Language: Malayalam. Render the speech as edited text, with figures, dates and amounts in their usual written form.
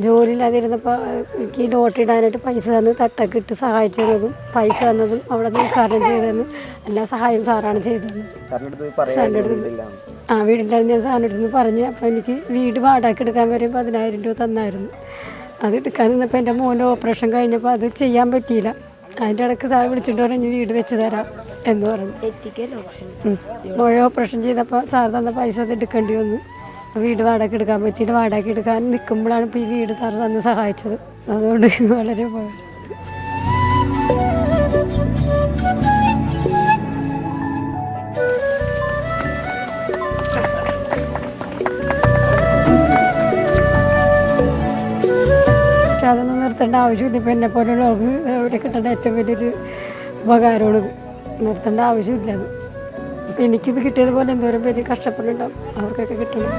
ജോലിയില്ലാതിരുന്നപ്പോൾ എനിക്ക് ലോട്ടറി ഇടാനായിട്ട് പൈസ തന്ന് തട്ടൊക്കെ ഇട്ട് സഹായിച്ചു തന്നതും പൈസ തന്നതും അവിടെ നിന്ന് ഉദ്ഘാടനം ചെയ്തതെന്ന് എല്ലാ സഹായവും സാറാണ് ചെയ്തത്. സാറിൻ്റെ അടുത്ത് വീടില്ലായിരുന്നു ഞാൻ സാറിൻ്റെ അടുത്ത് പറഞ്ഞ്. അപ്പോൾ എനിക്ക് വീട് വാടക എടുക്കാൻ വരെ 10,000 രൂപ തന്നായിരുന്നു. അത് എടുക്കാൻ നിന്നപ്പോൾ എൻ്റെ മോൻ്റെ ഓപ്പറേഷൻ കഴിഞ്ഞപ്പോൾ അത് ചെയ്യാൻ പറ്റിയില്ല. അതിൻ്റെ ഇടയ്ക്ക് സാർ വിളിച്ചിട്ട് പറഞ്ഞ് വീട് വെച്ച് തരാം എന്ന് പറഞ്ഞു. മോഴ ഓപ്പറേഷൻ ചെയ്തപ്പോൾ സാർ തന്ന പൈസ അത് എടുക്കേണ്ടി വന്നു. വീട് വാടക എടുക്കാൻ പറ്റിയില്ല. വാടക എടുക്കാൻ നിൽക്കുമ്പോഴാണ് ഇപ്പോൾ ഈ വീട് സാർ തന്ന് സഹായിച്ചത്. അതുകൊണ്ട് വളരെ ഉപകാരം. അതൊന്നും നിർത്തേണ്ട ആവശ്യമില്ല. ഇപ്പം എന്നെ പോലെയുള്ളവർക്ക് അവരെ കിട്ടേണ്ട ഏറ്റവും വലിയൊരു ഉപകാരമാണ്. നിർത്തേണ്ട ആവശ്യമില്ല. അത് ഇപ്പം എനിക്കിത് കിട്ടിയതുപോലെ എന്തോരം പേര് കഷ്ടപ്പെടുന്നുണ്ടാവും. അവർക്കൊക്കെ കിട്ടണം.